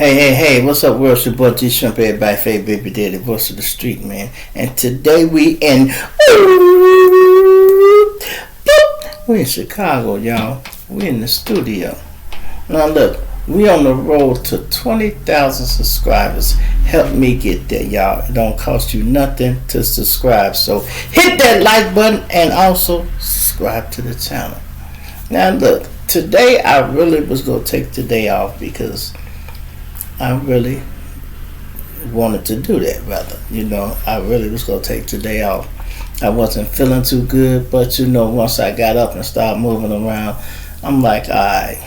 Hey, what's up, world? It's your boy G Shrimp, everybody, favorite baby daddy, voice of the street, man. And today we're in Chicago, y'all. We're in the studio. Now look, we on the road to 20,000 subscribers. Help me get there, y'all. It don't cost you nothing to subscribe. So hit that like button and also subscribe to the channel. Now look, today I really was going to take the day off because I really wanted to do that, rather. I really was going to take the day off. I wasn't feeling too good, but once I got up and started moving around, I'm like, alright,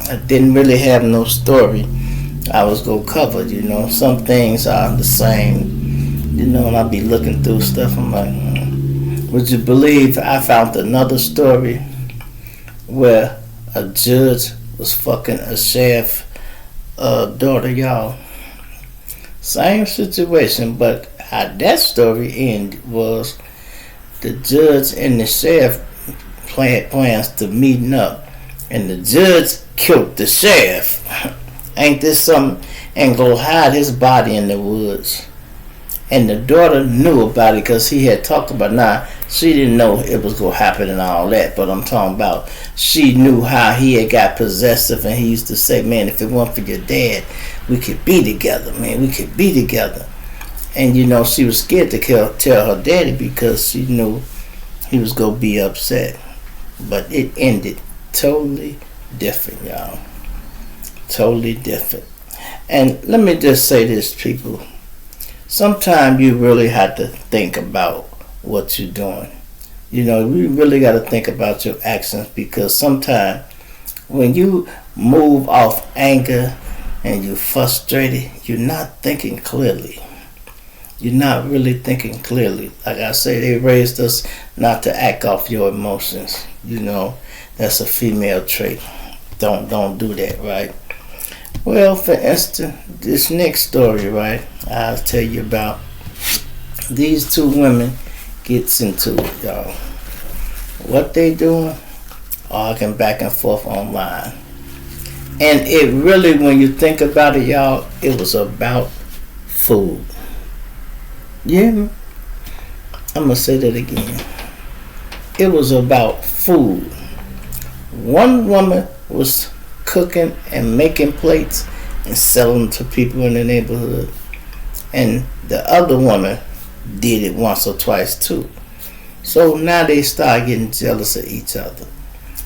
I didn't really have no story I was going to cover, Some things are the same, and I'll be looking through stuff. I'm like, would you believe I found another story where a judge was fucking a sheriff daughter, y'all. Same situation, but how that story ended was the judge and the sheriff had plans to meeting up, and the judge killed the sheriff. Ain't this something? And go hide his body in the woods. And the daughter knew about it because he had talked about it. Now, she didn't know it was going to happen and all that, but I'm talking about she knew how he had got possessive, and he used to say, man, if it weren't for your dad, we could be together, man. We could be together. And, she was scared to tell her daddy because she knew he was going to be upset. But it ended totally different, y'all. Totally different. And let me just say this, people. Sometimes you really have to think about what you're doing. You really got to think about your actions, because sometimes when you move off anger and you're frustrated, you're not thinking clearly. You're not really thinking clearly. Like I say, they raised us not to act off your emotions. That's a female trait. Don't do that, right? Well, for instance, this next story, right, I'll tell you about. These two women gets into it, y'all. What they doing? Arguing back and forth online. And it really, when you think about it, y'all, it was about food. Yeah, I'm going to say that again. It was about food. One woman was cooking and making plates and selling them to people in the neighborhood, and the other woman did it once or twice too. So now they start getting jealous of each other.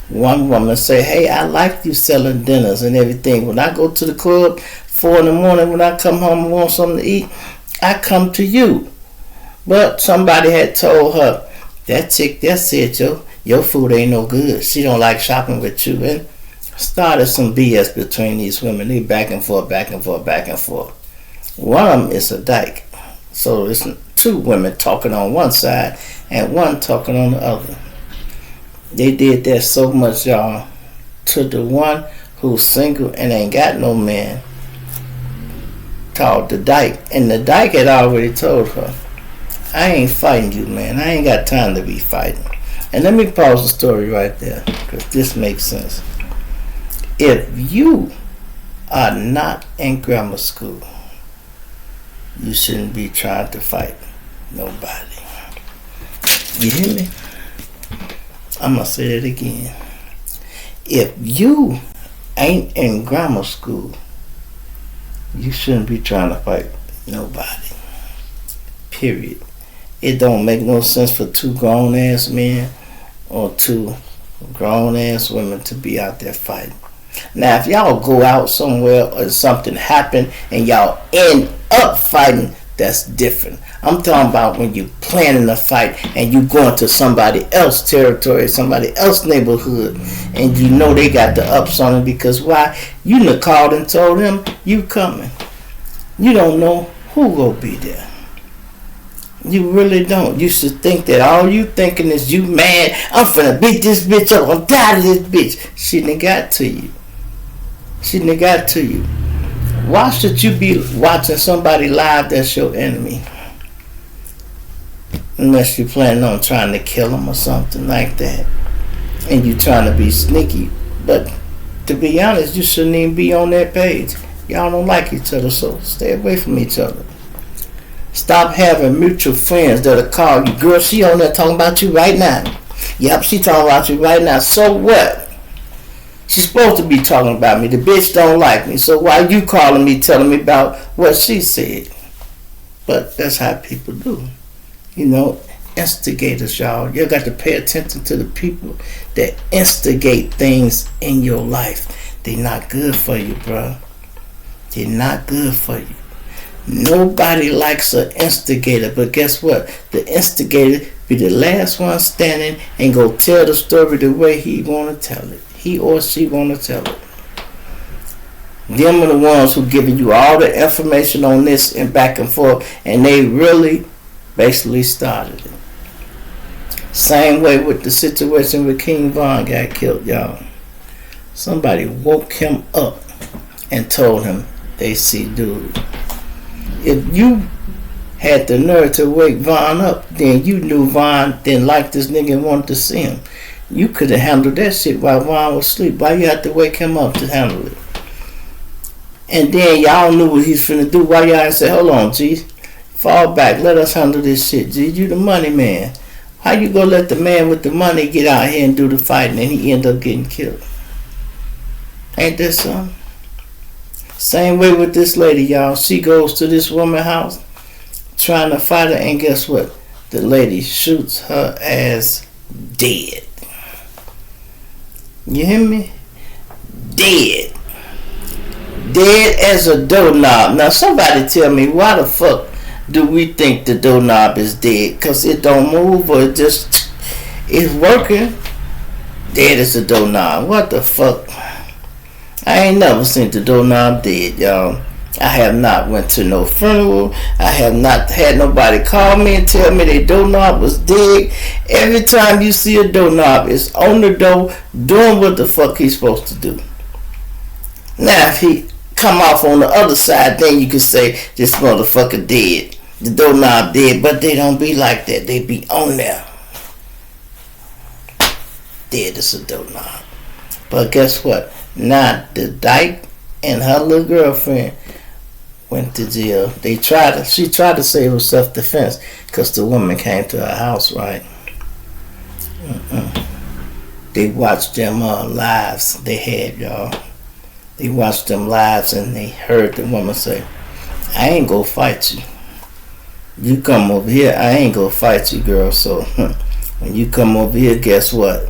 One woman say, hey, I like you selling dinners and everything. When I go to the club 4 in the morning, when I come home and want something to eat, I come to you. But somebody had told her, that chick that said your food ain't no good, she don't like shopping with you. And started some BS between these women. They back and forth. One of them is a dyke. So it's two women talking on one side and one talking on the other. They did that so much, y'all, to the one who's single and ain't got no man, called the dyke. And the dyke had already told her, I ain't fighting you, man. I ain't got time to be fighting. And let me pause the story right there, because this makes sense. If you are not in grammar school, you shouldn't be trying to fight nobody. You hear me? I'm going to say that again. If you ain't in grammar school, you shouldn't be trying to fight nobody. Period. It don't make no sense for two grown-ass men or two grown-ass women to be out there fighting. Now, if y'all go out somewhere or something happen and y'all end up fighting, that's different. I'm talking about when you planning a fight and you going to somebody else's territory, somebody else's neighborhood, and you know they got the ups on them because why? You done called and told them you coming. You don't know who gonna be there. You really don't. You should think that all you thinking is you mad, I'm finna beat this bitch up, I'm tired of this bitch. She done got to you. Why should you be watching somebody live that's your enemy? Unless you're planning on trying to kill them or something like that. And you trying to be sneaky. But to be honest, you shouldn't even be on that page. Y'all don't like each other, so stay away from each other. Stop having mutual friends that'll call you. Girl, she on there talking about you right now. Yep, she talking about you right now. So what? She's supposed to be talking about me. The bitch don't like me. So why you calling me, telling me about what she said? But that's how people do. You know, instigators, y'all. You got to pay attention to the people that instigate things in your life. They not good for you, bro. They're not good for you. Nobody likes an instigator, but guess what? The instigator be the last one standing and go tell the story the way he want to tell it. He or she want to tell it. Them are the ones who giving you all the information on this and back and forth, and they really basically started it. Same way with the situation with King Von got killed, y'all. Somebody woke him up and told him they see dude. If you had the nerve to wake Von up, then you knew Von didn't like this nigga and wanted to see him. You could have handled that shit while Von was asleep. Why you had to wake him up to handle it? And then y'all knew what he's finna do. Why y'all didn't say, hold on, G, fall back, let us handle this shit, G, you the money man. How you gonna let the man with the money get out here and do the fighting and he end up getting killed? Ain't that something? Same way with this lady, y'all. She goes to this woman's house trying to fight her, and guess what? The lady shoots her ass dead. You hear me? Dead. Dead as a doorknob. Now somebody tell me, why the fuck do we think the doorknob is dead? Because it don't move, or it just is working? Dead as a doorknob. What the fuck? I ain't never seen the doorknob dead, y'all. I have not went to no funeral. I have not had nobody call me and tell me their doorknob was dead. Every time you see a doorknob, it's on the door doing what the fuck he's supposed to do. Now if he come off on the other side, then you can say this motherfucker dead. The doorknob dead, but they don't be like that. They be on there. Dead as a doorknob. But guess what? Now the dyke and her little girlfriend went to jail. She tried to say it was self-defense because the woman came to her house, right? They watched them lives they had, y'all. They watched them lives and they heard the woman say, I ain't gonna fight you. You come over here, I ain't gonna fight you, girl. So when you come over here, guess what?